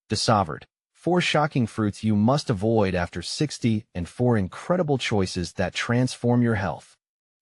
DISOVERED. 4 shocking fruits you must avoid after 60 and 4 incredible choices that transform your health.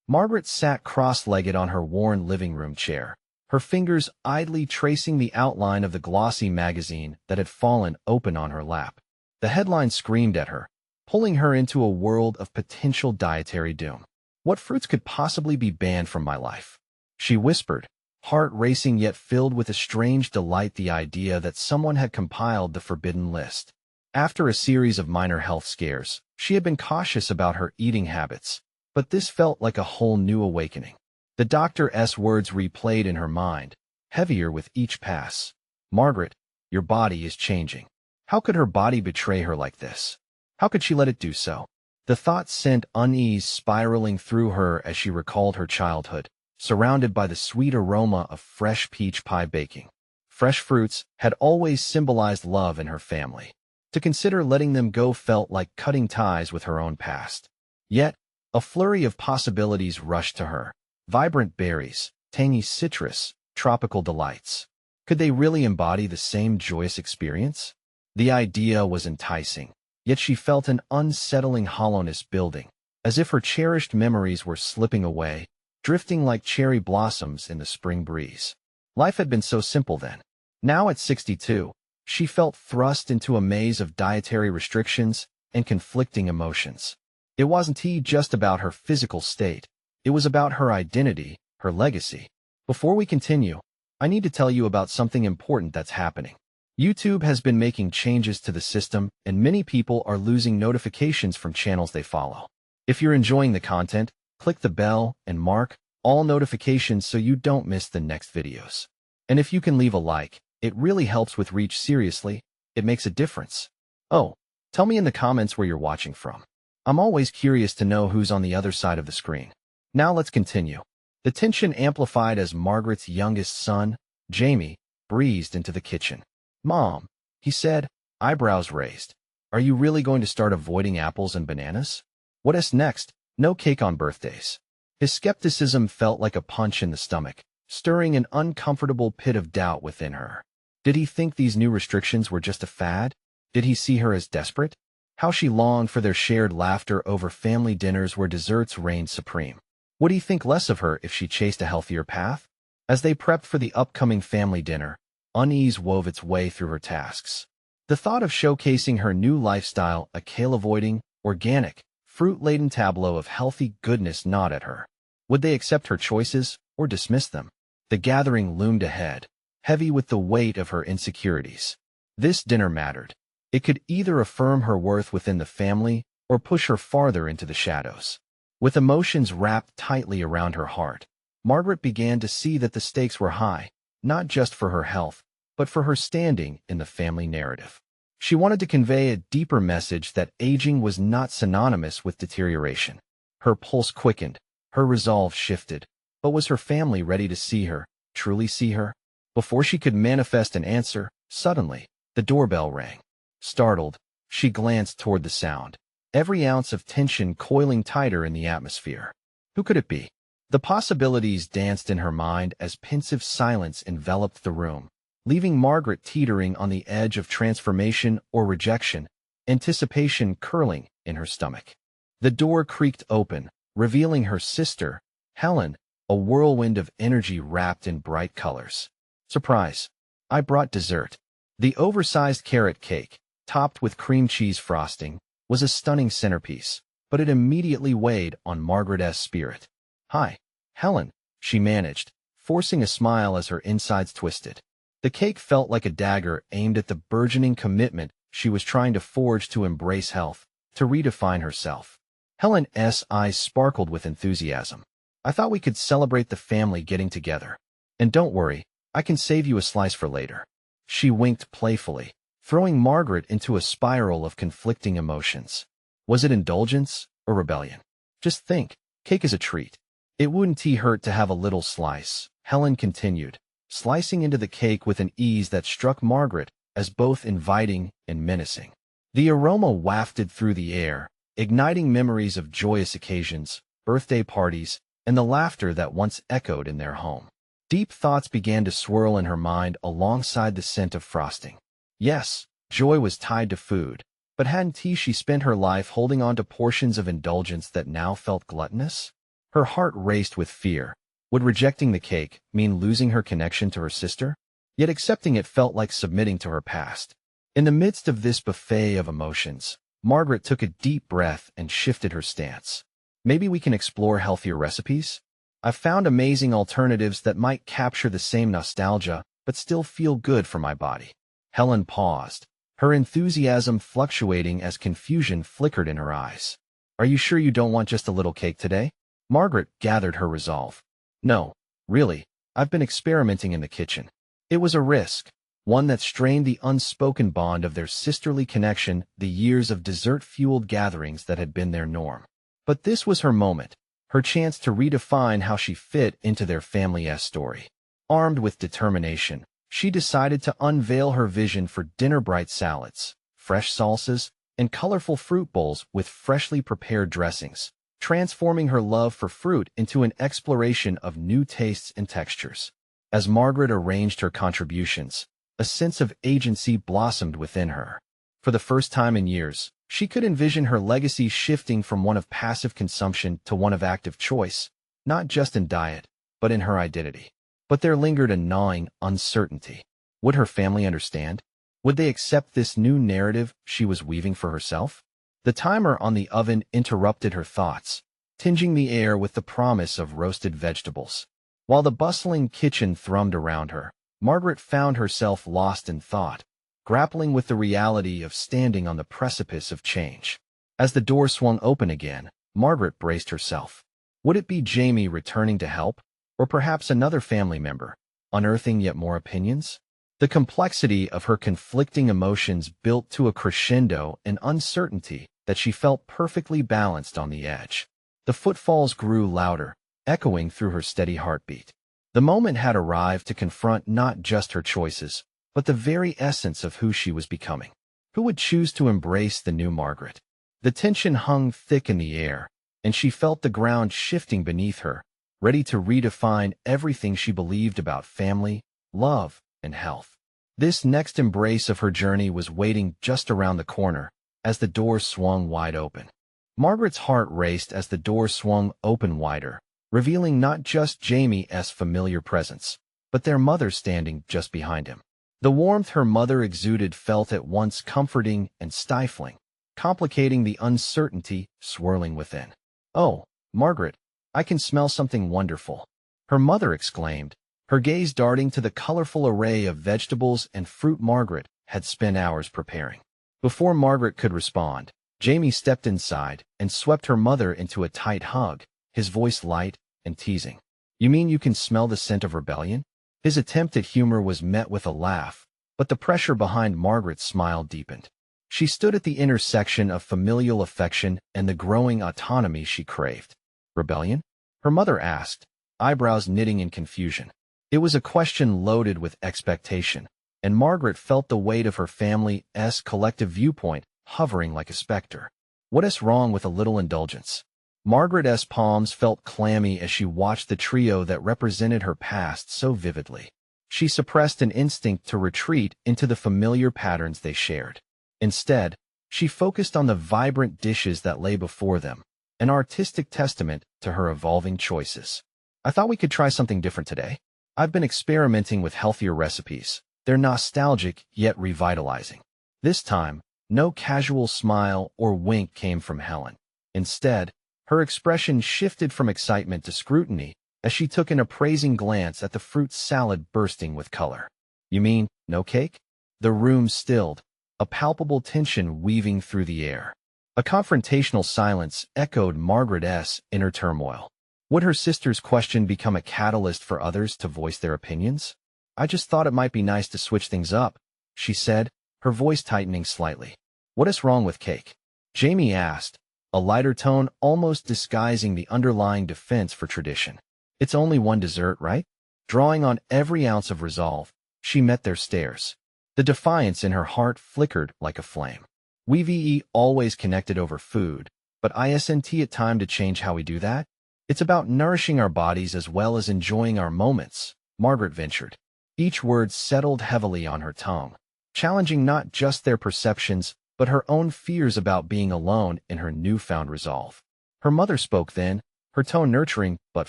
Margaret sat cross-legged on her worn living room chair, her fingers idly tracing the outline of the glossy magazine that had fallen open on her lap. The headline screamed at her, pulling her into a world of potential dietary doom. What fruits could possibly be banned from my life? She whispered, heart racing yet filled with a strange delight the idea that someone had compiled the forbidden list. After a series of minor health scares, she had been cautious about her eating habits, but this felt like a whole new awakening. The doctor's words replayed in her mind, heavier with each pass. Margaret, your body is changing. How could her body betray her like this? How could she let it do so? The thought sent unease spiraling through her as she recalled her childhood, surrounded by the sweet aroma of fresh peach pie baking. Fresh fruits had always symbolized love in her family. To consider letting them go felt like cutting ties with her own past. Yet, a flurry of possibilities rushed to her. Vibrant berries, tangy citrus, tropical delights. Could they really embody the same joyous experience? The idea was enticing, yet she felt an unsettling hollowness building, as if her cherished memories were slipping away, drifting like cherry blossoms in the spring breeze. Life had been so simple then. Now at 62, she felt thrust into a maze of dietary restrictions and conflicting emotions. It wasn't just about her physical state. It was about her identity, her legacy. Before we continue, I need to tell you about something important that's happening. YouTube has been making changes to the system, and many people are losing notifications from channels they follow. If you're enjoying the content, click the bell and mark all notifications so you don't miss the next videos. And if you can leave a like, it really helps with reach. Seriously, it makes a difference. Oh, tell me in the comments where you're watching from. I'm always curious to know who's on the other side of the screen. Now let's continue. The tension amplified as Margaret's youngest son, Jamie, breezed into the kitchen. "Mom," he said, eyebrows raised. "Are you really going to start avoiding apples and bananas? What's next? No cake on birthdays." His skepticism felt like a punch in the stomach, stirring an uncomfortable pit of doubt within her. Did he think these new restrictions were just a fad? Did he see her as desperate? How she longed for their shared laughter over family dinners where desserts reigned supreme. Would he think less of her if she chased a healthier path? As they prepped for the upcoming family dinner, unease wove its way through her tasks. The thought of showcasing her new lifestyle, a kale-avoiding, organic, fruit-laden tableau of healthy goodness gnawed at her. Would they accept her choices or dismiss them? The gathering loomed ahead, heavy with the weight of her insecurities. This dinner mattered. It could either affirm her worth within the family or push her farther into the shadows. With emotions wrapped tightly around her heart, Margaret began to see that the stakes were high, not just for her health, but for her standing in the family narrative. She wanted to convey a deeper message that aging was not synonymous with deterioration. Her pulse quickened, her resolve shifted. But was her family ready to see her, truly see her? Before she could manifest an answer, suddenly, the doorbell rang. Startled, she glanced toward the sound, every ounce of tension coiling tighter in the atmosphere. Who could it be? The possibilities danced in her mind as pensive silence enveloped the room, leaving Margaret teetering on the edge of transformation or rejection, anticipation curling in her stomach. The door creaked open, revealing her sister, Helen, a whirlwind of energy wrapped in bright colors. "Surprise! I brought dessert." The oversized carrot cake, topped with cream cheese frosting, was a stunning centerpiece, but it immediately weighed on Margaret's spirit. "Hi, Helen," she managed, forcing a smile as her insides twisted. The cake felt like a dagger aimed at the burgeoning commitment she was trying to forge to embrace health, to redefine herself. Helen's eyes sparkled with enthusiasm. "I thought we could celebrate the family getting together. And don't worry, I can save you a slice for later." She winked playfully, throwing Margaret into a spiral of conflicting emotions. Was it indulgence or rebellion? Just think, cake is a treat. "It wouldn't hurt to have a little slice," Helen continued, slicing into the cake with an ease that struck Margaret as both inviting and menacing. The aroma wafted through the air, igniting memories of joyous occasions, birthday parties, and the laughter that once echoed in their home. Deep thoughts began to swirl in her mind alongside the scent of frosting. Yes, Joy was tied to food, but hadn't she spent her life holding on to portions of indulgence that now felt gluttonous? Her heart raced with fear. Would rejecting the cake mean losing her connection to her sister? Yet accepting it felt like submitting to her past. In the midst of this buffet of emotions, Margaret took a deep breath and shifted her stance. Maybe we can explore healthier recipes? I've found amazing alternatives that might capture the same nostalgia, but still feel good for my body. Helen paused, her enthusiasm fluctuating as confusion flickered in her eyes. Are you sure you don't want just a little cake today? Margaret gathered her resolve. No, really, I've been experimenting in the kitchen. It was a risk, one that strained the unspoken bond of their sisterly connection, the years of dessert-fueled gatherings that had been their norm. But this was her moment, her chance to redefine how she fit into their family's story. Armed with determination, she decided to unveil her vision for dinner-bright salads, fresh salsas, and colorful fruit bowls with freshly prepared dressings, transforming her love for fruit into an exploration of new tastes and textures. As Margaret arranged her contributions, a sense of agency blossomed within her. For the first time in years, she could envision her legacy shifting from one of passive consumption to one of active choice, not just in diet, but in her identity. But there lingered a gnawing uncertainty. Would her family understand? Would they accept this new narrative she was weaving for herself? The timer on the oven interrupted her thoughts, tinging the air with the promise of roasted vegetables. While the bustling kitchen thrummed around her, Margaret found herself lost in thought, grappling with the reality of standing on the precipice of change. As the door swung open again, Margaret braced herself. Would it be Jamie returning to help? Or perhaps another family member, unearthing yet more opinions? The complexity of her conflicting emotions built to a crescendo and uncertainty that she felt perfectly balanced on the edge. The footfalls grew louder, echoing through her steady heartbeat. The moment had arrived to confront not just her choices, but the very essence of who she was becoming. Who would choose to embrace the new Margaret? The tension hung thick in the air, and she felt the ground shifting beneath her, ready to redefine everything she believed about family, love, and health. This next embrace of her journey was waiting just around the corner, as the door swung wide open. Margaret's heart raced as the door swung open wider, revealing not just Jamie's familiar presence, but their mother standing just behind him. The warmth her mother exuded felt at once comforting and stifling, complicating the uncertainty swirling within. "Oh, Margaret, I can smell something wonderful," her mother exclaimed, her gaze darting to the colorful array of vegetables and fruit Margaret had spent hours preparing. Before Margaret could respond, Jamie stepped inside and swept her mother into a tight hug, his voice light and teasing. "You mean you can smell the scent of rebellion?" His attempt at humor was met with a laugh, but the pressure behind Margaret's smile deepened. She stood at the intersection of familial affection and the growing autonomy she craved. "Rebellion?" her mother asked, eyebrows knitting in confusion. It was a question loaded with expectation, and Margaret felt the weight of her family's collective viewpoint hovering like a specter. What is wrong with a little indulgence? Margaret's palms felt clammy as she watched the trio that represented her past so vividly. She suppressed an instinct to retreat into the familiar patterns they shared. Instead, she focused on the vibrant dishes that lay before them, an artistic testament to her evolving choices. "I thought we could try something different today. I've been experimenting with healthier recipes. They're nostalgic yet revitalizing." This time, no casual smile or wink came from Helen. Instead, her expression shifted from excitement to scrutiny as she took an appraising glance at the fruit salad bursting with color. "You mean, no cake?" The room stilled, a palpable tension weaving through the air. A confrontational silence echoed Margaret's inner turmoil. Would her sister's question become a catalyst for others to voice their opinions? "I just thought it might be nice to switch things up," she said, her voice tightening slightly. "What is wrong with cake?" Jamie asked, a lighter tone almost disguising the underlying defense for tradition. "It's only one dessert, right?" Drawing on every ounce of resolve, she met their stares. The defiance in her heart flickered like a flame. "We've always connected over food, but isn't it time to change how we do that? It's about nourishing our bodies as well as enjoying our moments," Margaret ventured. Each word settled heavily on her tongue, challenging not just their perceptions, but her own fears about being alone in her newfound resolve. Her mother spoke then, her tone nurturing but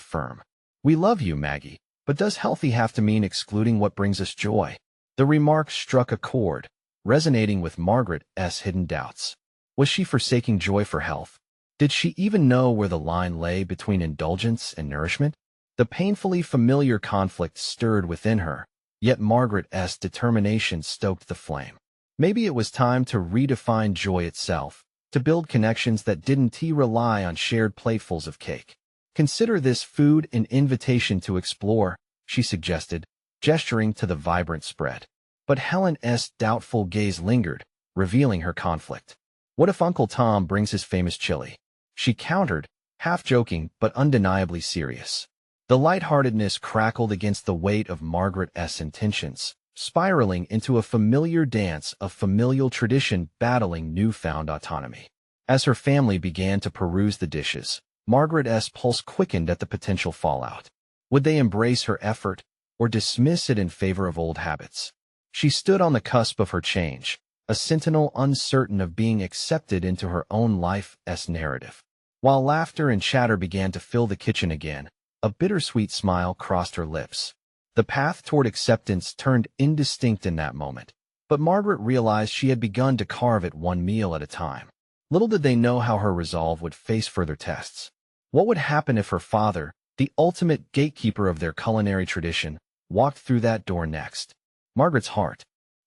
firm. "We love you, Maggie, but does healthy have to mean excluding what brings us joy?" The remark struck a chord, resonating with Margaret's hidden doubts. Was she forsaking joy for health? Did she even know where the line lay between indulgence and nourishment? The painfully familiar conflict stirred within her, yet Margaret's determination stoked the flame. Maybe it was time to redefine joy itself, to build connections that didn't rely on shared platefuls of cake. "Consider this food an invitation to explore," she suggested, gesturing to the vibrant spread. But Helen's doubtful gaze lingered, revealing her conflict. "What if Uncle Tom brings his famous chili?" she countered, half joking but undeniably serious. The lightheartedness crackled against the weight of Margaret's intentions, spiraling into a familiar dance of familial tradition battling newfound autonomy. As her family began to peruse the dishes, Margaret's pulse quickened at the potential fallout. Would they embrace her effort, or dismiss it in favor of old habits? She stood on the cusp of her change, a sentinel uncertain of being accepted into her own life's narrative. While laughter and chatter began to fill the kitchen again, a bittersweet smile crossed her lips. The path toward acceptance turned indistinct in that moment, but Margaret realized she had begun to carve it one meal at a time. Little did they know how her resolve would face further tests. What would happen if her father, the ultimate gatekeeper of their culinary tradition, walked through that door next? Margaret's heart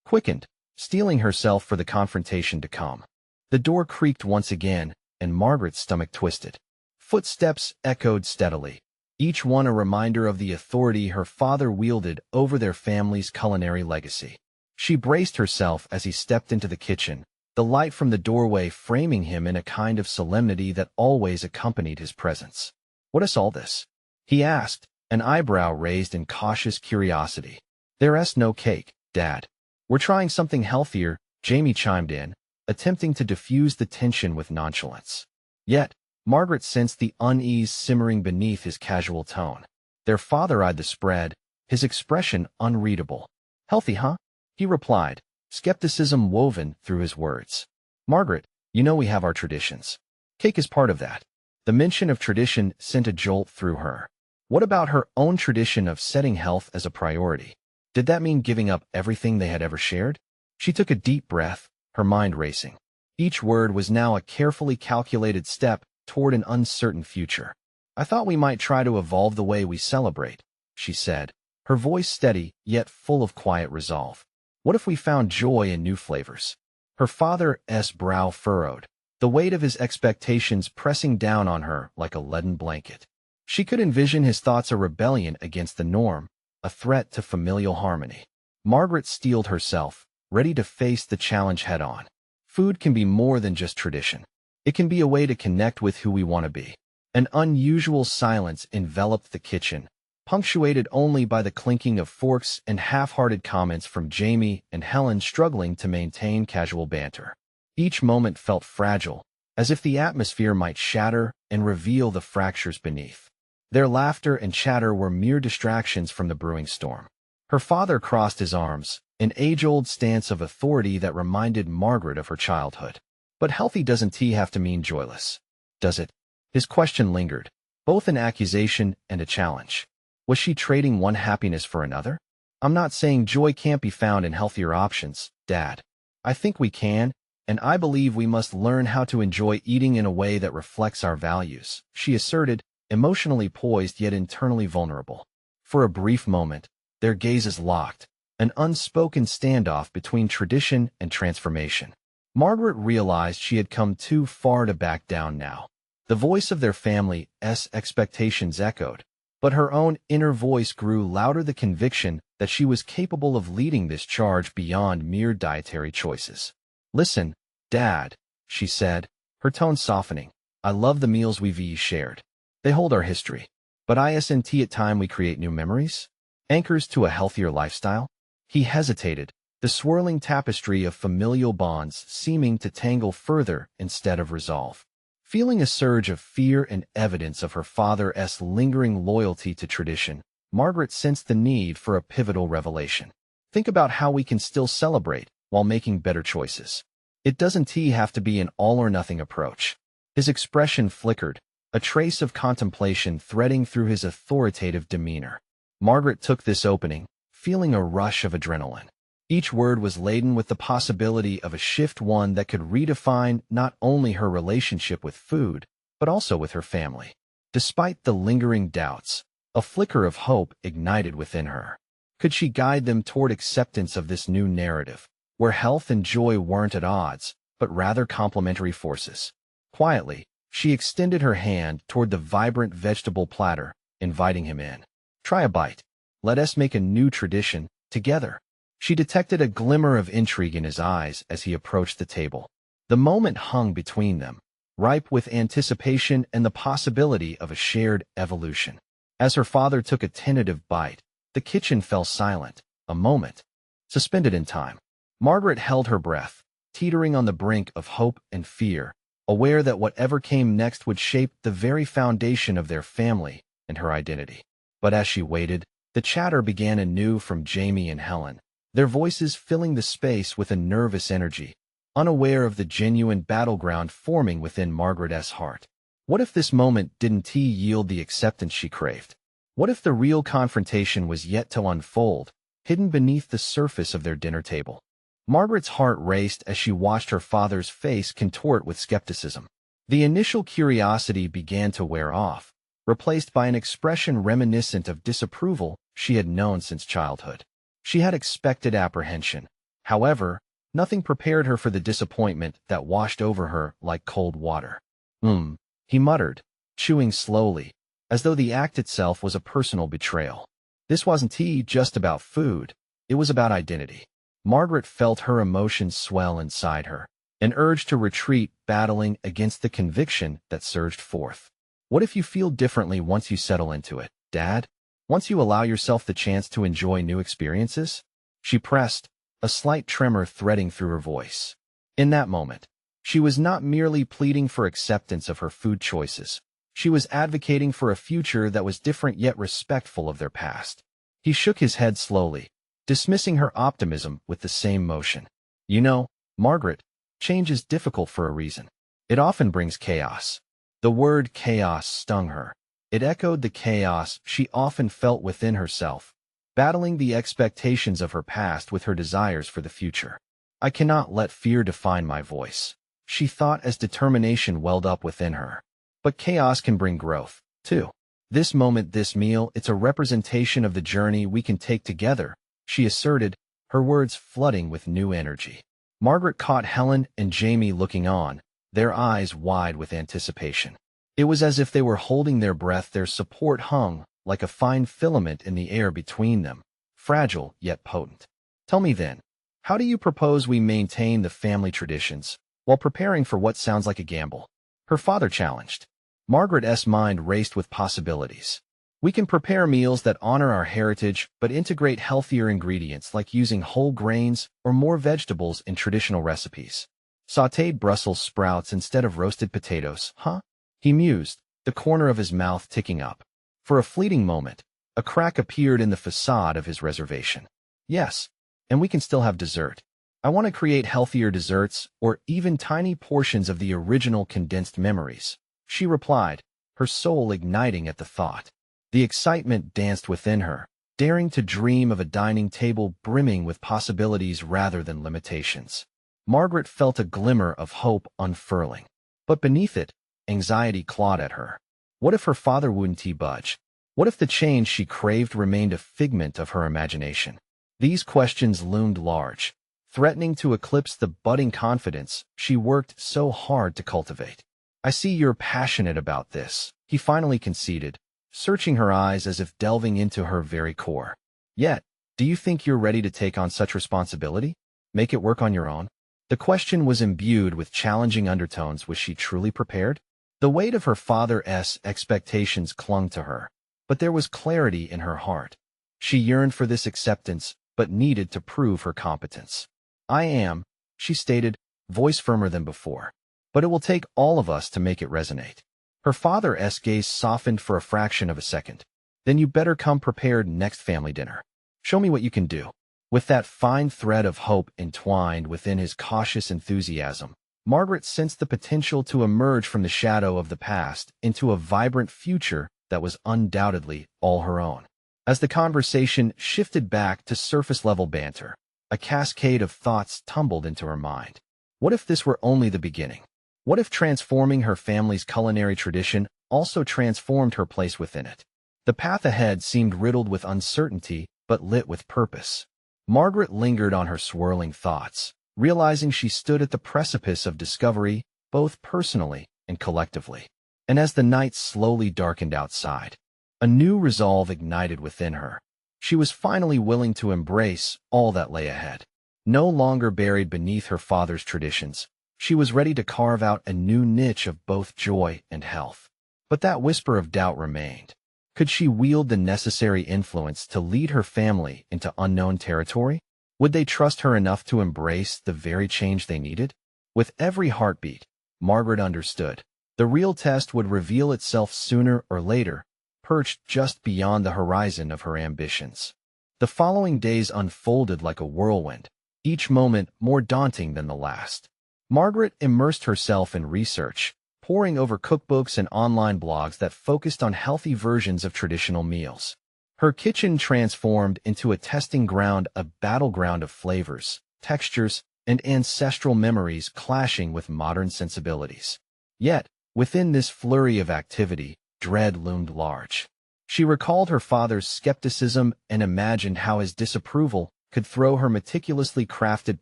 quickened, steeling herself for the confrontation to come. The door creaked once again, and Margaret's stomach twisted. Footsteps echoed steadily, each one a reminder of the authority her father wielded over their family's culinary legacy. She braced herself as he stepped into the kitchen, the light from the doorway framing him in a kind of solemnity that always accompanied his presence. "What is all this?" he asked, an eyebrow raised in cautious curiosity. "There's no cake, Dad. We're trying something healthier," Jamie chimed in, attempting to diffuse the tension with nonchalance. Yet, Margaret sensed the unease simmering beneath his casual tone. Their father eyed the spread, his expression unreadable. "Healthy, huh?" he replied, skepticism woven through his words. "Margaret, you know we have our traditions. Cake is part of that." The mention of tradition sent a jolt through her. What about her own tradition of setting health as a priority? Did that mean giving up everything they had ever shared? She took a deep breath, her mind racing. Each word was now a carefully calculated step toward an uncertain future. "I thought we might try to evolve the way we celebrate," she said, her voice steady yet full of quiet resolve. "What if we found joy in new flavors?" Her father's brow furrowed, the weight of his expectations pressing down on her like a leaden blanket. She could envision his thoughts a rebellion against the norm, a threat to familial harmony. Margaret steeled herself, ready to face the challenge head-on. Food can be more than just tradition. It can be a way to connect with who we want to be. An unusual silence enveloped the kitchen, punctuated only by the clinking of forks and half-hearted comments from Jamie and Helen struggling to maintain casual banter. Each moment felt fragile, as if the atmosphere might shatter and reveal the fractures beneath. Their laughter and chatter were mere distractions from the brewing storm. Her father crossed his arms, an age-old stance of authority that reminded Margaret of her childhood. "But healthy doesn't have to mean joyless, does it?" His question lingered, both an accusation and a challenge. Was she trading one happiness for another? "I'm not saying joy can't be found in healthier options, Dad. I think we can, and I believe we must learn how to enjoy eating in a way that reflects our values," she asserted, emotionally poised yet internally vulnerable. For a brief moment, their gazes locked, an unspoken standoff between tradition and transformation. Margaret realized she had come too far to back down now. The voice of their family's expectations echoed, but her own inner voice grew louder, the conviction that she was capable of leading this charge beyond mere dietary choices. "Listen, Dad," she said, her tone softening. "I love the meals we've shared. They hold our history. But isn't it time we create new memories? Anchors to a healthier lifestyle?" He hesitated, the swirling tapestry of familial bonds seeming to tangle further instead of resolve. Feeling a surge of fear and evidence of her father's lingering loyalty to tradition, Margaret sensed the need for a pivotal revelation. "Think about how we can still celebrate," while making better choices. It doesn't have to be an all-or-nothing approach. His expression flickered, a trace of contemplation threading through his authoritative demeanor. Margaret took this opening, feeling a rush of adrenaline. Each word was laden with the possibility of a shift, one that could redefine not only her relationship with food, but also with her family. Despite the lingering doubts, a flicker of hope ignited within her. Could she guide them toward acceptance of this new narrative, where health and joy weren't at odds, but rather complementary forces? Quietly, she extended her hand toward the vibrant vegetable platter, inviting him in. Try a bite. Let us make a new tradition, together. She detected a glimmer of intrigue in his eyes as he approached the table. The moment hung between them, ripe with anticipation and the possibility of a shared evolution. As her father took a tentative bite, the kitchen fell silent, a moment, suspended in time. Margaret held her breath, teetering on the brink of hope and fear, aware that whatever came next would shape the very foundation of their family and her identity. But as she waited, the chatter began anew from Jamie and Helen, their voices filling the space with a nervous energy, unaware of the genuine battleground forming within Margaret's heart. What if this moment didn't yield the acceptance she craved? What if the real confrontation was yet to unfold, hidden beneath the surface of their dinner table? Margaret's heart raced as she watched her father's face contort with skepticism. The initial curiosity began to wear off, replaced by an expression reminiscent of disapproval she had known since childhood. She had expected apprehension. However, nothing prepared her for the disappointment that washed over her like cold water. He muttered, chewing slowly, as though the act itself was a personal betrayal. This wasn't just about food, it was about identity. Margaret felt her emotions swell inside her, an urge to retreat battling against the conviction that surged forth. What if you feel differently once you settle into it, Dad? Once you allow yourself the chance to enjoy new experiences? She pressed, a slight tremor threading through her voice. In that moment, she was not merely pleading for acceptance of her food choices. She was advocating for a future that was different yet respectful of their past. He shook his head slowly, dismissing her optimism with the same motion. You know, Margaret, change is difficult for a reason. It often brings chaos. The word chaos stung her. It echoed the chaos she often felt within herself, battling the expectations of her past with her desires for the future. I cannot let fear define my voice, she thought as determination welled up within her. But chaos can bring growth, too. This moment, this meal, it's a representation of the journey we can take together, she asserted, her words flooding with new energy. Margaret caught Helen and Jamie looking on, their eyes wide with anticipation. It was as if they were holding their breath, their support hung like a fine filament in the air between them, fragile yet potent. Tell me then, how do you propose we maintain the family traditions while preparing for what sounds like a gamble? Her father challenged. Margaret's mind raced with possibilities. We can prepare meals that honor our heritage but integrate healthier ingredients like using whole grains or more vegetables in traditional recipes. Sautéed Brussels sprouts instead of roasted potatoes, huh? He mused, the corner of his mouth ticking up. For a fleeting moment, a crack appeared in the facade of his reservation. Yes, and we can still have dessert. I want to create healthier desserts or even tiny portions of the original condensed memories, she replied, her soul igniting at the thought. The excitement danced within her, daring to dream of a dining table brimming with possibilities rather than limitations. Margaret felt a glimmer of hope unfurling. But beneath it, anxiety clawed at her. What if her father wouldn't budge? What if the change she craved remained a figment of her imagination? These questions loomed large, threatening to eclipse the budding confidence she worked so hard to cultivate. I see you're passionate about this, he finally conceded, searching her eyes as if delving into her very core. Yet, do you think you're ready to take on such responsibility? Make it work on your own? The question was imbued with challenging undertones. Was she truly prepared? The weight of her father's expectations clung to her, but there was clarity in her heart. She yearned for this acceptance, but needed to prove her competence. I am, she stated, voice firmer than before. But it will take all of us to make it resonate. Her father's gaze softened for a fraction of a second. Then you better come prepared next family dinner. Show me what you can do. With that fine thread of hope entwined within his cautious enthusiasm, Margaret sensed the potential to emerge from the shadow of the past into a vibrant future that was undoubtedly all her own. As the conversation shifted back to surface-level banter, a cascade of thoughts tumbled into her mind. What if this were only the beginning? What if transforming her family's culinary tradition also transformed her place within it? The path ahead seemed riddled with uncertainty, but lit with purpose. Margaret lingered on her swirling thoughts, realizing she stood at the precipice of discovery, both personally and collectively. And as the night slowly darkened outside, a new resolve ignited within her. She was finally willing to embrace all that lay ahead. No longer buried beneath her father's traditions, she was ready to carve out a new niche of both joy and health. But that whisper of doubt remained. Could she wield the necessary influence to lead her family into unknown territory? Would they trust her enough to embrace the very change they needed? With every heartbeat, Margaret understood. The real test would reveal itself sooner or later, perched just beyond the horizon of her ambitions. The following days unfolded like a whirlwind, each moment more daunting than the last. Margaret immersed herself in research, poring over cookbooks and online blogs that focused on healthy versions of traditional meals. Her kitchen transformed into a testing ground, a battleground of flavors, textures, and ancestral memories clashing with modern sensibilities. Yet, within this flurry of activity, dread loomed large. She recalled her father's skepticism and imagined how his disapproval could throw her meticulously crafted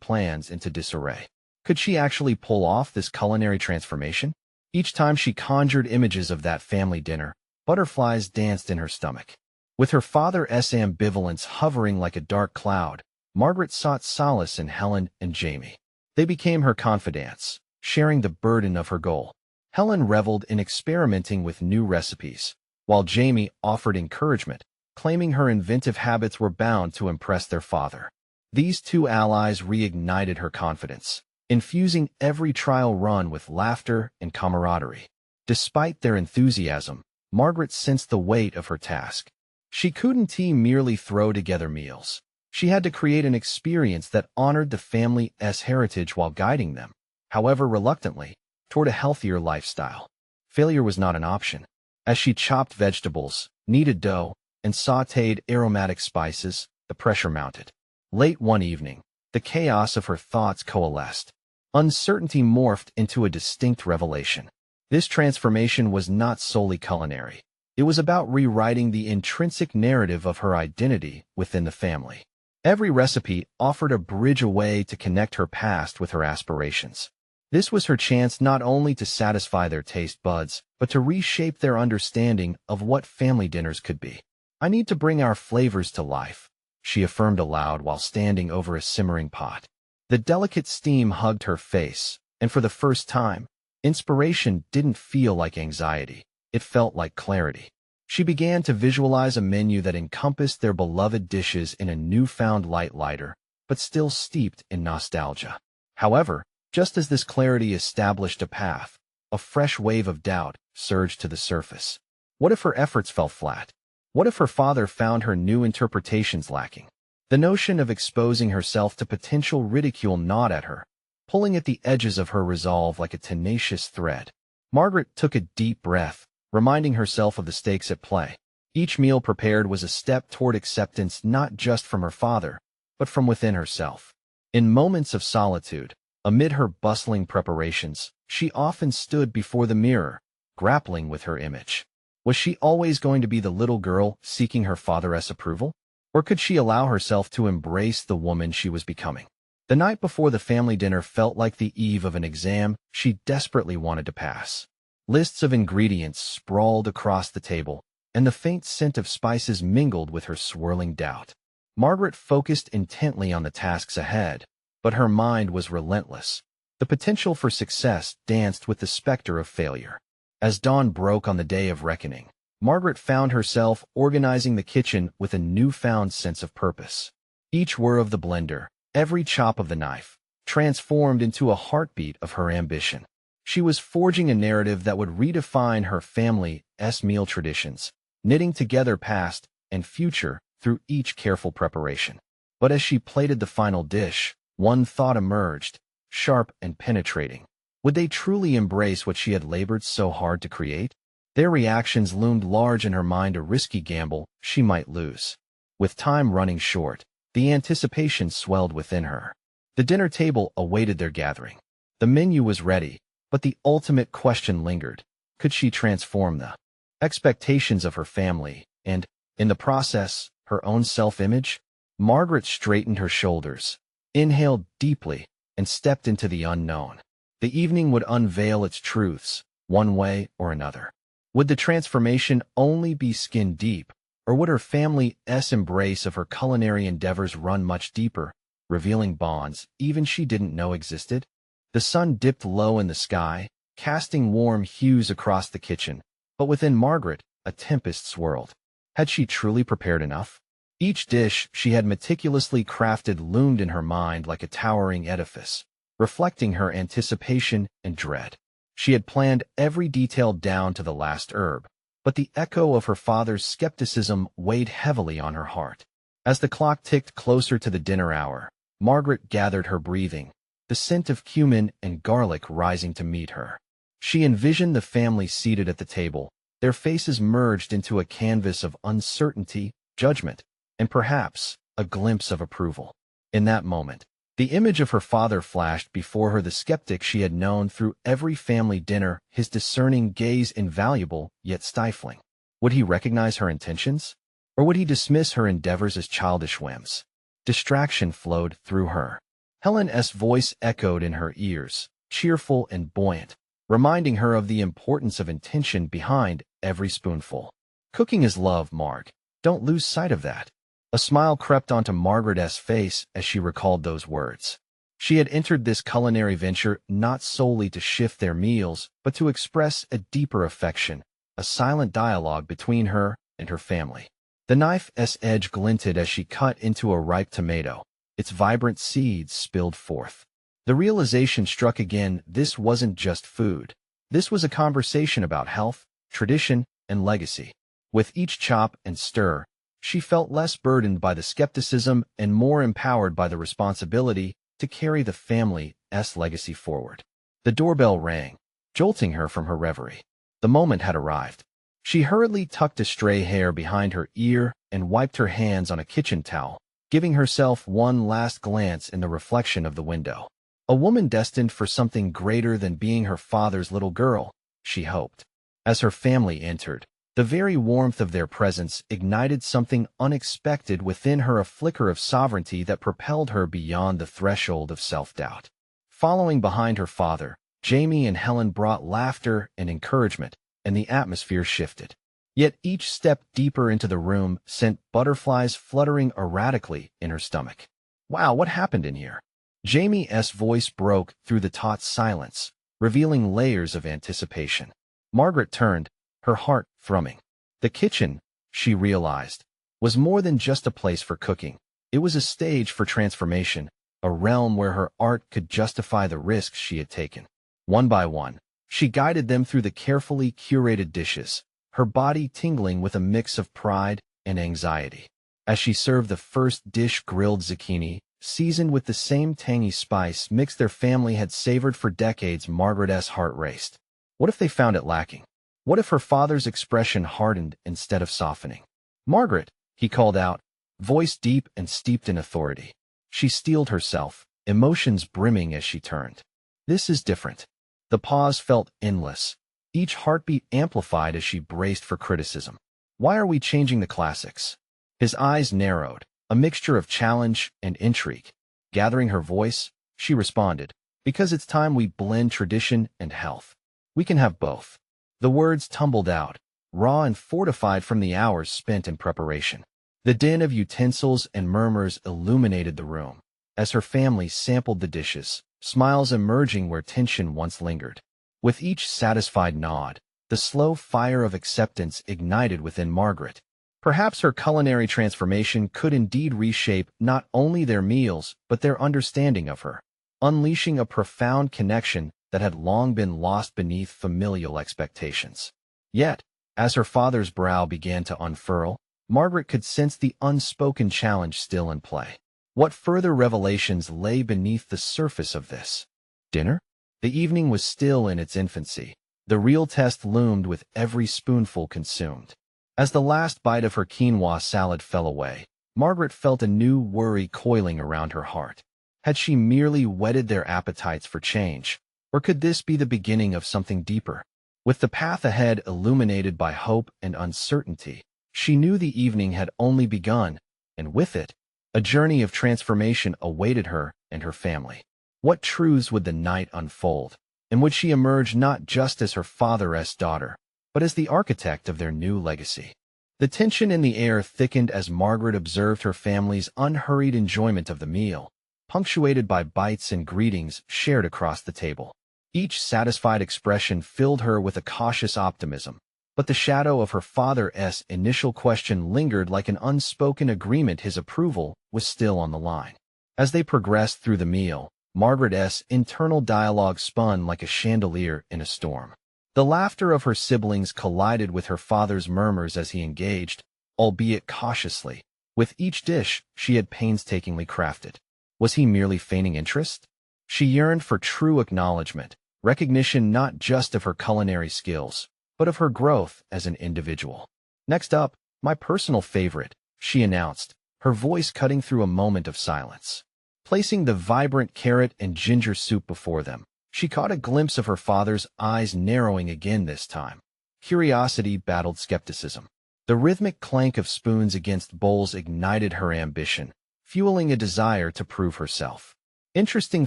plans into disarray. Could she actually pull off this culinary transformation? Each time she conjured images of that family dinner, butterflies danced in her stomach. With her father's ambivalence hovering like a dark cloud, Margaret sought solace in Helen and Jamie. They became her confidants, sharing the burden of her goal. Helen reveled in experimenting with new recipes, while Jamie offered encouragement, claiming her inventive habits were bound to impress their father. These two allies reignited her confidence, infusing every trial run with laughter and camaraderie. Despite their enthusiasm, Margaret sensed the weight of her task. She couldn't merely throw together meals. She had to create an experience that honored the family's heritage while guiding them, however reluctantly, toward a healthier lifestyle. Failure was not an option. As she chopped vegetables, kneaded dough, and sautéed aromatic spices, the pressure mounted. Late one evening, the chaos of her thoughts coalesced. Uncertainty morphed into a distinct revelation. This transformation was not solely culinary. It was about rewriting the intrinsic narrative of her identity within the family. Every recipe offered a bridge away to connect her past with her aspirations. This was her chance not only to satisfy their taste buds, but to reshape their understanding of what family dinners could be. "I need to bring our flavors to life," she affirmed aloud while standing over a simmering pot. The delicate steam hugged her face, and for the first time, inspiration didn't feel like anxiety. It felt like clarity. She began to visualize a menu that encompassed their beloved dishes in a newfound lighter, but still steeped in nostalgia. However, just as this clarity established a path, a fresh wave of doubt surged to the surface. What if her efforts fell flat? What if her father found her new interpretations lacking? The notion of exposing herself to potential ridicule gnawed at her, pulling at the edges of her resolve like a tenacious thread. Margaret took a deep breath, reminding herself of the stakes at play. Each meal prepared was a step toward acceptance not just from her father, but from within herself. In moments of solitude, amid her bustling preparations, she often stood before the mirror, grappling with her image. Was she always going to be the little girl seeking her father's approval? Or could she allow herself to embrace the woman she was becoming? The night before the family dinner felt like the eve of an exam she desperately wanted to pass. Lists of ingredients sprawled across the table, and the faint scent of spices mingled with her swirling doubt. Margaret focused intently on the tasks ahead, but her mind was relentless. The potential for success danced with the specter of failure. As dawn broke on the day of reckoning, Margaret found herself organizing the kitchen with a newfound sense of purpose. Each whir of the blender, every chop of the knife, transformed into a heartbeat of her ambition. She was forging a narrative that would redefine her family's meal traditions, knitting together past and future through each careful preparation. But as she plated the final dish, one thought emerged, sharp and penetrating. Would they truly embrace what she had labored so hard to create? Their reactions loomed large in her mind, a risky gamble she might lose. With time running short, the anticipation swelled within her. The dinner table awaited their gathering. The menu was ready, but the ultimate question lingered. Could she transform the expectations of her family and, in the process, her own self-image? Margaret straightened her shoulders, inhaled deeply, and stepped into the unknown. The evening would unveil its truths, one way or another. Would the transformation only be skin deep, or would her family's embrace of her culinary endeavors run much deeper, revealing bonds even she didn't know existed? The sun dipped low in the sky, casting warm hues across the kitchen, but within Margaret, a tempest swirled. Had she truly prepared enough? Each dish she had meticulously crafted loomed in her mind like a towering edifice, reflecting her anticipation and dread. She had planned every detail down to the last herb, but the echo of her father's skepticism weighed heavily on her heart. As the clock ticked closer to the dinner hour, Margaret gathered her breathing, the scent of cumin and garlic rising to meet her. She envisioned the family seated at the table, their faces merged into a canvas of uncertainty, judgment, and perhaps a glimpse of approval. In that moment, the image of her father flashed before her, the skeptic she had known through every family dinner, his discerning gaze invaluable yet stifling. Would he recognize her intentions? Or would he dismiss her endeavors as childish whims? Distraction flowed through her. Helen's voice echoed in her ears, cheerful and buoyant, reminding her of the importance of intention behind every spoonful. Cooking is love, Marg. Don't lose sight of that. A smile crept onto Margaret's face as she recalled those words. She had entered this culinary venture not solely to shift their meals, but to express a deeper affection, a silent dialogue between her and her family. The knife's edge glinted as she cut into a ripe tomato, its vibrant seeds spilled forth. The realization struck again: this wasn't just food. This was a conversation about health, tradition, and legacy. With each chop and stir, she felt less burdened by the skepticism and more empowered by the responsibility to carry the family's legacy forward. The doorbell rang, jolting her from her reverie. The moment had arrived. She hurriedly tucked a stray hair behind her ear and wiped her hands on a kitchen towel, giving herself one last glance in the reflection of the window. A woman destined for something greater than being her father's little girl, she hoped. As her family entered, the very warmth of their presence ignited something unexpected within her, a flicker of sovereignty that propelled her beyond the threshold of self-doubt. Following behind her father, Jamie and Helen brought laughter and encouragement, and the atmosphere shifted. Yet each step deeper into the room sent butterflies fluttering erratically in her stomach. Wow, what happened in here? Jamie's voice broke through the taut silence, revealing layers of anticipation. Margaret turned, her heart thrumming. The kitchen, she realized, was more than just a place for cooking. It was a stage for transformation, a realm where her art could justify the risks she had taken. One by one, she guided them through the carefully curated dishes, her body tingling with a mix of pride and anxiety. As she served the first dish, grilled zucchini, seasoned with the same tangy spice mix their family had savored for decades, Margaret's heart raced. What if they found it lacking? What if her father's expression hardened instead of softening? Margaret, he called out, voice deep and steeped in authority. She steeled herself, emotions brimming as she turned. This is different. The pause felt endless, each heartbeat amplified as she braced for criticism. Why are we changing the classics? His eyes narrowed, a mixture of challenge and intrigue. Gathering her voice, she responded, because it's time we blend tradition and health. We can have both. The words tumbled out, raw and fortified from the hours spent in preparation. The din of utensils and murmurs illuminated the room. As her family sampled the dishes, smiles emerging where tension once lingered. With each satisfied nod, the slow fire of acceptance ignited within Margaret. Perhaps her culinary transformation could indeed reshape not only their meals, but their understanding of her, unleashing a profound connection that had long been lost beneath familial expectations. Yet, as her father's brow began to unfurl, Margaret could sense the unspoken challenge still in play. What further revelations lay beneath the surface of this dinner? The evening was still in its infancy. The real test loomed with every spoonful consumed. As the last bite of her quinoa salad fell away, Margaret felt a new worry coiling around her heart. Had she merely whetted their appetites for change, or could this be the beginning of something deeper? With the path ahead illuminated by hope and uncertainty, she knew the evening had only begun, and with it, a journey of transformation awaited her and her family. What truths would the night unfold, and would she emerge not just as her father's daughter, but as the architect of their new legacy? The tension in the air thickened as Margaret observed her family's unhurried enjoyment of the meal, punctuated by bites and greetings shared across the table. Each satisfied expression filled her with a cautious optimism, but the shadow of her father's initial question lingered like an unspoken agreement his approval was still on the line. As they progressed through the meal, Margaret's internal dialogue spun like a chandelier in a storm. The laughter of her siblings collided with her father's murmurs as he engaged, albeit cautiously, with each dish she had painstakingly crafted. Was he merely feigning interest? She yearned for true acknowledgement, recognition not just of her culinary skills, but of her growth as an individual. Next up, my personal favorite, she announced, her voice cutting through a moment of silence. Placing the vibrant carrot and ginger soup before them, she caught a glimpse of her father's eyes narrowing again this time. Curiosity battled skepticism. The rhythmic clank of spoons against bowls ignited her ambition, fueling a desire to prove herself. Interesting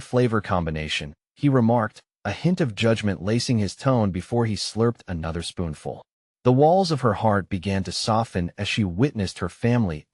flavor combination, he remarked, a hint of judgment lacing his tone before he slurped another spoonful. The walls of her heart began to soften as she witnessed her family's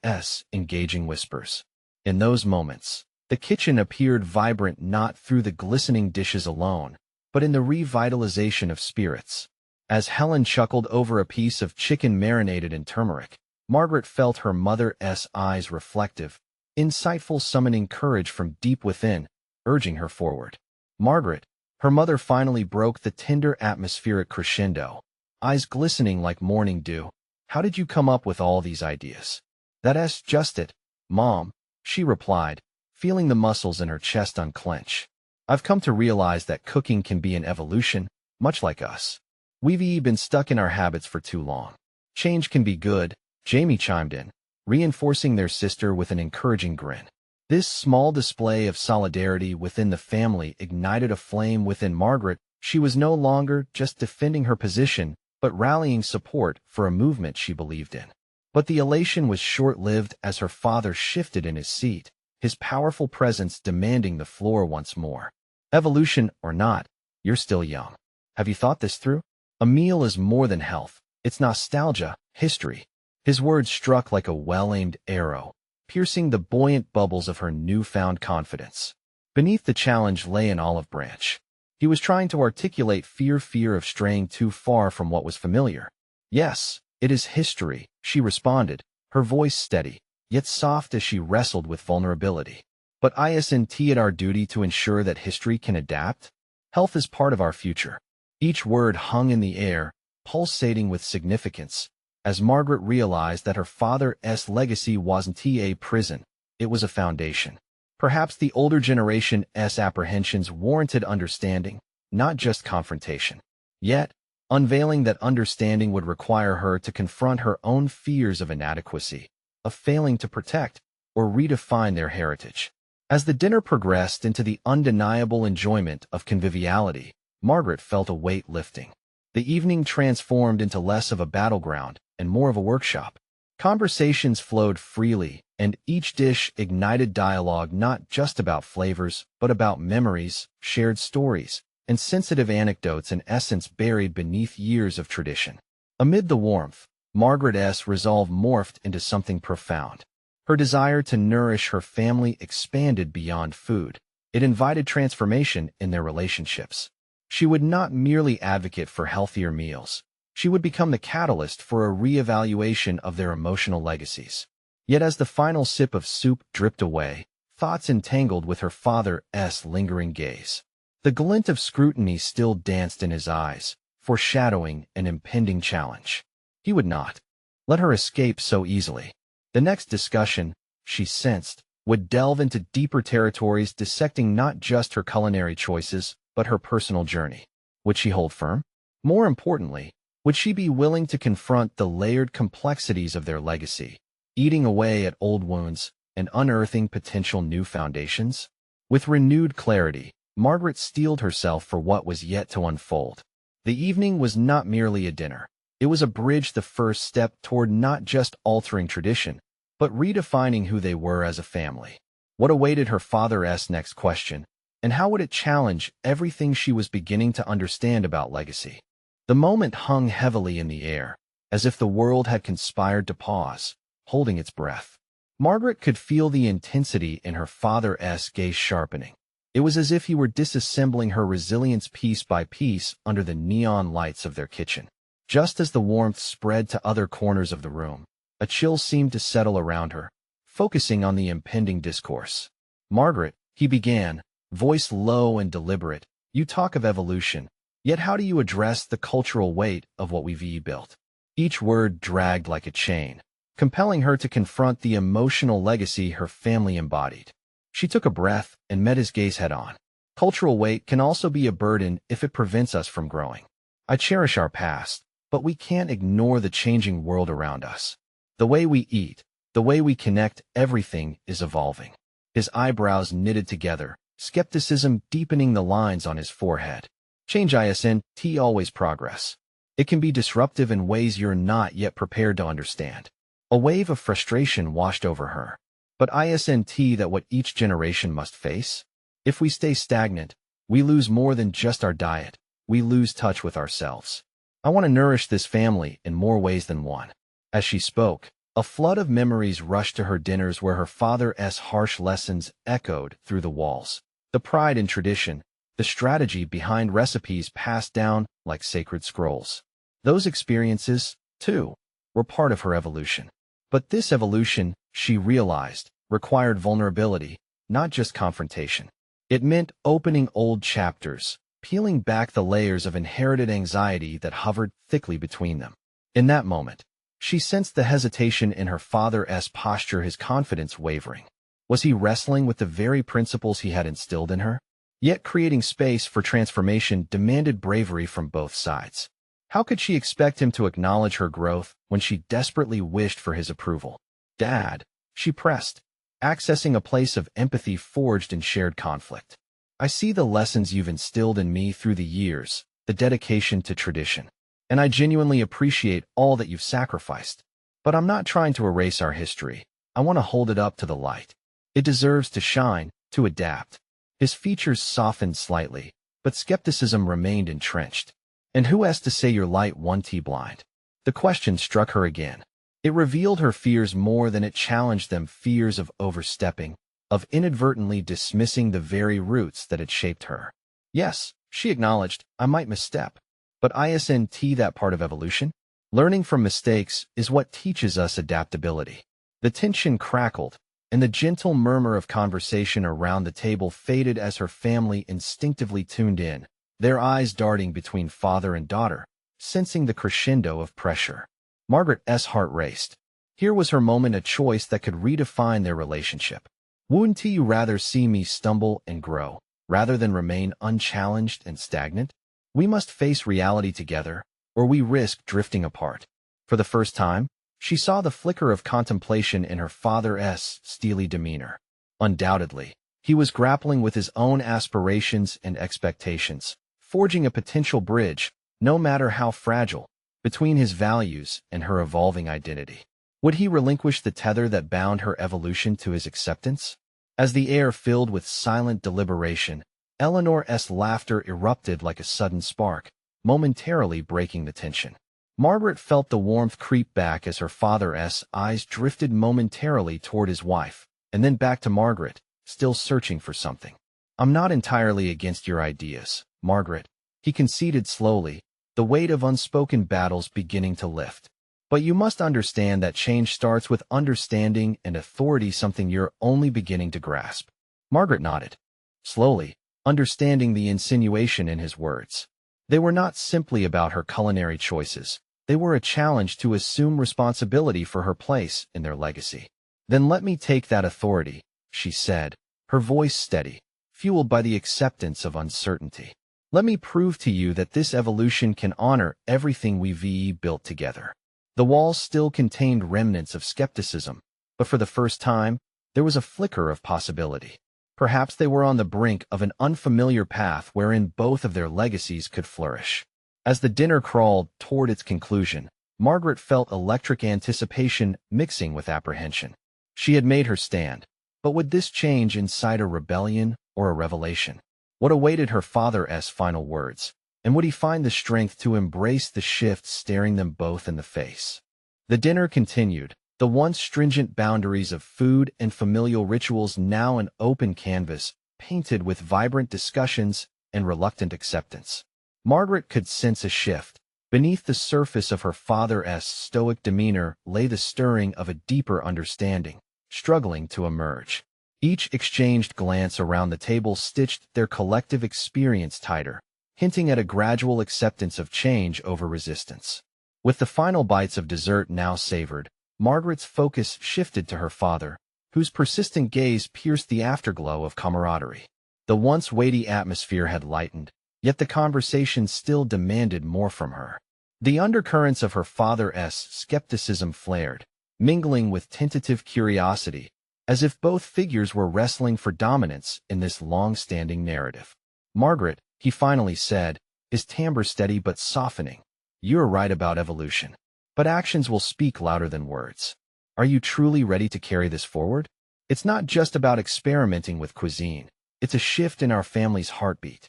engaging whispers. In those moments, the kitchen appeared vibrant not through the glistening dishes alone, but in the revitalization of spirits. As Helen chuckled over a piece of chicken marinated in turmeric, Margaret felt her mother's eyes reflective, insightful, summoning courage from deep within, urging her forward. Margaret, her mother finally broke the tender atmospheric crescendo, eyes glistening like morning dew. How did you come up with all these ideas? That's just it, Mom, she replied, feeling the muscles in her chest unclench. I've come to realize that cooking can be an evolution, much like us. We've been stuck in our habits for too long. Change can be good, Jamie chimed in, reinforcing their sister with an encouraging grin. This small display of solidarity within the family ignited a flame within Margaret. She was no longer just defending her position, but rallying support for a movement she believed in. But the elation was short-lived as her father shifted in his seat, his powerful presence demanding the floor once more. Evolution or not, you're still young. Have you thought this through? A meal is more than health. It's nostalgia, history. His words struck like a well-aimed arrow, piercing the buoyant bubbles of her newfound confidence. Beneath the challenge lay an olive branch. He was trying to articulate fear of straying too far from what was familiar. Yes, it is history, she responded, her voice steady, yet soft as she wrestled with vulnerability. But isn't it our duty to ensure that history can adapt? Health is part of our future. Each word hung in the air, pulsating with significance, as Margaret realized that her father's legacy wasn't a prison, it was a foundation. Perhaps the older generation's apprehensions warranted understanding, not just confrontation. Yet, unveiling that understanding would require her to confront her own fears of inadequacy, of failing to protect or redefine their heritage. As the dinner progressed into the undeniable enjoyment of conviviality, Margaret felt a weight lifting. The evening transformed into less of a battleground and more of a workshop. Conversations flowed freely, and each dish ignited dialogue not just about flavors, but about memories, shared stories, and sensitive anecdotes, in essence buried beneath years of tradition. Amid the warmth, Margaret's resolve morphed into something profound. Her desire to nourish her family expanded beyond food. It invited transformation in their relationships. She would not merely advocate for healthier meals. She would become the catalyst for a reevaluation of their emotional legacies. Yet as the final sip of soup dripped away, thoughts entangled with her father's lingering gaze. The glint of scrutiny still danced in his eyes, foreshadowing an impending challenge. He would not let her escape so easily. The next discussion, she sensed, would delve into deeper territories, dissecting not just her culinary choices, but her personal journey. Would she hold firm? More importantly, would she be willing to confront the layered complexities of their legacy, eating away at old wounds and unearthing potential new foundations? With renewed clarity, Margaret steeled herself for what was yet to unfold. The evening was not merely a dinner. It was a bridge, the first step toward not just altering tradition, but redefining who they were as a family. What awaited her father's next question, and how would it challenge everything she was beginning to understand about legacy? The moment hung heavily in the air, as if the world had conspired to pause, holding its breath. Margaret could feel the intensity in her father's gaze sharpening. It was as if he were disassembling her resilience piece by piece under the neon lights of their kitchen. Just as the warmth spread to other corners of the room, a chill seemed to settle around her, focusing on the impending discourse. "Margaret," he began, voice low and deliberate, "you talk of evolution, yet how do you address the cultural weight of what we've built?" Each word dragged like a chain, compelling her to confront the emotional legacy her family embodied. She took a breath and met his gaze head-on. "Cultural weight can also be a burden if it prevents us from growing. I cherish our past, but we can't ignore the changing world around us. The way we eat, the way we connect, everything is evolving." His eyebrows knitted together, skepticism deepening the lines on his forehead. "Change isn't always progress. It can be disruptive in ways you're not yet prepared to understand." A wave of frustration washed over her. "But isn't that what each generation must face? If we stay stagnant, we lose more than just our diet. We lose touch with ourselves. I want to nourish this family in more ways than one." As she spoke, a flood of memories rushed to her dinners where her father's harsh lessons echoed through the walls. The pride in tradition, the strategy behind recipes passed down like sacred scrolls. Those experiences, too, were part of her evolution. But this evolution, she realized, required vulnerability, not just confrontation. It meant opening old chapters, peeling back the layers of inherited anxiety that hovered thickly between them. In that moment, she sensed the hesitation in her father's posture, his confidence wavering. Was he wrestling with the very principles he had instilled in her? Yet creating space for transformation demanded bravery from both sides. How could she expect him to acknowledge her growth when she desperately wished for his approval? "Dad," she pressed, accessing a place of empathy forged in shared conflict. "I see the lessons you've instilled in me through the years, the dedication to tradition. And I genuinely appreciate all that you've sacrificed. But I'm not trying to erase our history. I want to hold it up to the light. It deserves to shine, to adapt." His features softened slightly, but skepticism remained entrenched. "And who has to say your light won't blind?" The question struck her again. It revealed her fears more than it challenged them, fears of overstepping, of inadvertently dismissing the very roots that had shaped her. "Yes," she acknowledged, "I might misstep. But isn't that part of evolution? Learning from mistakes is what teaches us adaptability." The tension crackled, and the gentle murmur of conversation around the table faded as her family instinctively tuned in, their eyes darting between father and daughter, sensing the crescendo of pressure. Margaret's heart raced. Here was her moment, a choice that could redefine their relationship. "Wouldn't you rather see me stumble and grow, rather than remain unchallenged and stagnant? We must face reality together, or we risk drifting apart." For the first time, she saw the flicker of contemplation in her father's steely demeanor. Undoubtedly, he was grappling with his own aspirations and expectations, forging a potential bridge, no matter how fragile, between his values and her evolving identity. Would he relinquish the tether that bound her evolution to his acceptance? As the air filled with silent deliberation, Eleanor's laughter erupted like a sudden spark, momentarily breaking the tension. Margaret felt the warmth creep back as her father's eyes drifted momentarily toward his wife, and then back to Margaret, still searching for something. "I'm not entirely against your ideas, Margaret," he conceded slowly, the weight of unspoken battles beginning to lift. "But you must understand that change starts with understanding and authority, something you're only beginning to grasp." Margaret nodded, slowly, understanding the insinuation in his words. They were not simply about her culinary choices. They were a challenge to assume responsibility for her place in their legacy. "Then let me take that authority," she said, her voice steady, fueled by the acceptance of uncertainty. Let me prove to you that this evolution can honor everything we've built together. The walls still contained remnants of skepticism, but for the first time, there was a flicker of possibility. Perhaps they were on the brink of an unfamiliar path wherein both of their legacies could flourish. As the dinner crawled toward its conclusion, Margaret felt electric anticipation mixing with apprehension. She had made her stand, but would this change incite a rebellion or a revelation? What awaited her father's final words, and would he find the strength to embrace the shift staring them both in the face? The dinner continued, the once stringent boundaries of food and familial rituals now an open canvas, painted with vibrant discussions and reluctant acceptance. Margaret could sense a shift. Beneath the surface of her father's stoic demeanor lay the stirring of a deeper understanding, struggling to emerge. Each exchanged glance around the table stitched their collective experience tighter, hinting at a gradual acceptance of change over resistance. With the final bites of dessert now savored, Margaret's focus shifted to her father, whose persistent gaze pierced the afterglow of camaraderie. The once weighty atmosphere had lightened, yet the conversation still demanded more from her. The undercurrents of her father's skepticism flared, mingling with tentative curiosity, as if both figures were wrestling for dominance in this long-standing narrative. Margaret, he finally said, his timbre steady but softening. You're right about evolution. But actions will speak louder than words. Are you truly ready to carry this forward? It's not just about experimenting with cuisine. It's a shift in our family's heartbeat.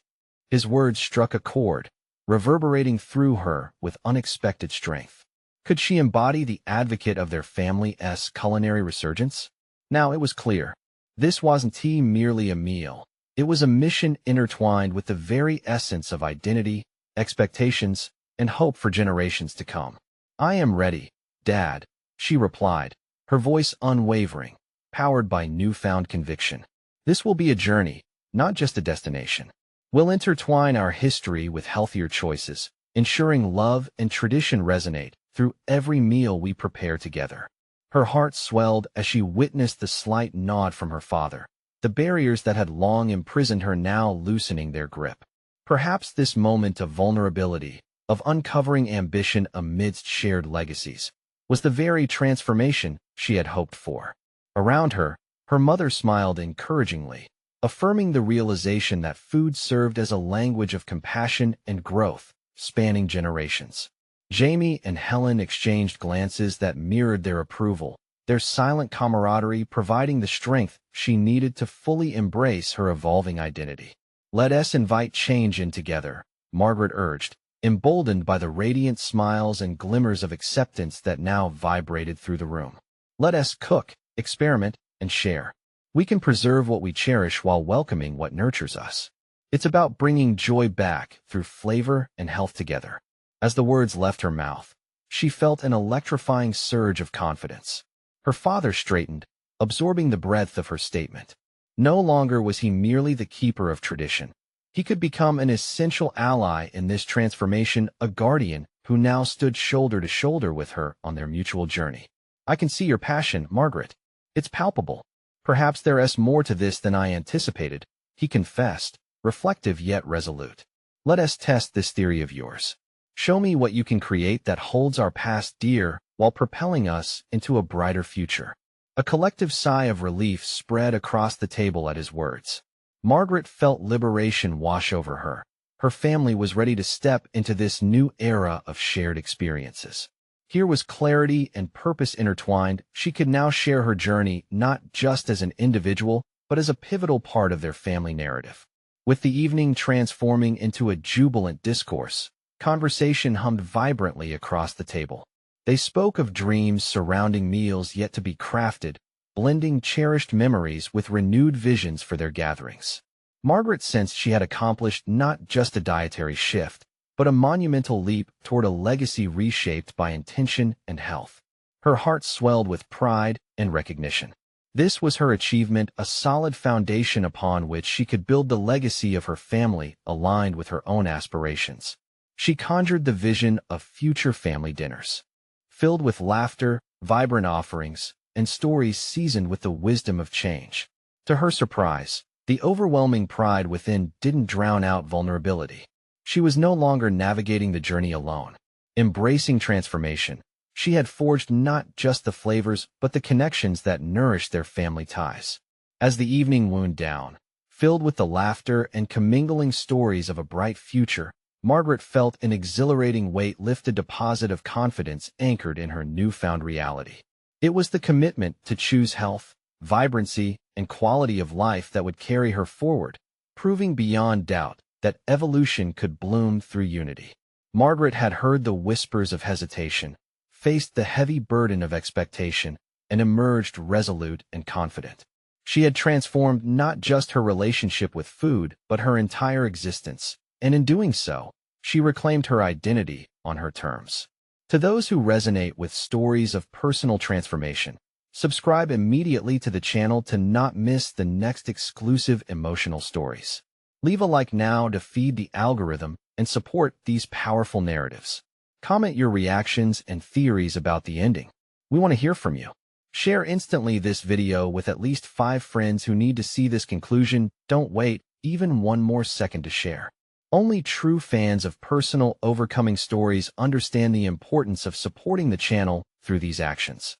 His words struck a chord, reverberating through her with unexpected strength. Could she embody the advocate of their family's culinary resurgence? Now it was clear. This wasn't merely a meal. It was a mission intertwined with the very essence of identity, expectations, and hope for generations to come. I am ready, Dad, she replied, her voice unwavering, powered by newfound conviction. This will be a journey, not just a destination. We'll intertwine our history with healthier choices, ensuring love and tradition resonate through every meal we prepare together. Her heart swelled as she witnessed the slight nod from her father, the barriers that had long imprisoned her now loosening their grip. Perhaps this moment of vulnerability, of uncovering ambition amidst shared legacies, was the very transformation she had hoped for. Around her, her mother smiled encouragingly, affirming the realization that food served as a language of compassion and growth, spanning generations. Jamie and Helen exchanged glances that mirrored their approval, their silent camaraderie providing the strength she needed to fully embrace her evolving identity. Let us invite change in together, Margaret urged, emboldened by the radiant smiles and glimmers of acceptance that now vibrated through the room. Let us cook, experiment, and share. We can preserve what we cherish while welcoming what nurtures us. It's about bringing joy back through flavor and health together. As the words left her mouth, she felt an electrifying surge of confidence. Her father straightened, absorbing the breadth of her statement. No longer was he merely the keeper of tradition. He could become an essential ally in this transformation, a guardian who now stood shoulder to shoulder with her on their mutual journey. I can see your passion, Margaret. It's palpable. Perhaps there is more to this than I anticipated, he confessed, reflective yet resolute. Let us test this theory of yours. Show me what you can create that holds our past dear while propelling us into a brighter future. A collective sigh of relief spread across the table at his words. Margaret felt liberation wash over her. Her family was ready to step into this new era of shared experiences. Here was clarity and purpose intertwined. She could now share her journey not just as an individual, but as a pivotal part of their family narrative. With the evening transforming into a jubilant discourse, conversation hummed vibrantly across the table. They spoke of dreams surrounding meals yet to be crafted, blending cherished memories with renewed visions for their gatherings. Margaret sensed she had accomplished not just a dietary shift, but a monumental leap toward a legacy reshaped by intention and health. Her heart swelled with pride and recognition. This was her achievement, a solid foundation upon which she could build the legacy of her family aligned with her own aspirations. She conjured the vision of future family dinners, filled with laughter, vibrant offerings, and stories seasoned with the wisdom of change. To her surprise, the overwhelming pride within didn't drown out vulnerability. She was no longer navigating the journey alone. Embracing transformation, she had forged not just the flavors but the connections that nourished their family ties. As the evening wound down, filled with the laughter and commingling stories of a bright future, Margaret felt an exhilarating weight-lifted deposit of confidence anchored in her newfound reality. It was the commitment to choose health, vibrancy, and quality of life that would carry her forward, proving beyond doubt that evolution could bloom through unity. Margaret had heard the whispers of hesitation, faced the heavy burden of expectation, and emerged resolute and confident. She had transformed not just her relationship with food, but her entire existence, and in doing so, she reclaimed her identity on her terms. To those who resonate with stories of personal transformation, subscribe immediately to the channel to not miss the next exclusive emotional stories. Leave a like now to feed the algorithm and support these powerful narratives. Comment your reactions and theories about the ending. We want to hear from you. Share instantly this video with at least 5 friends who need to see this conclusion. Don't wait even one more second to share. Only true fans of personal overcoming stories understand the importance of supporting the channel through these actions.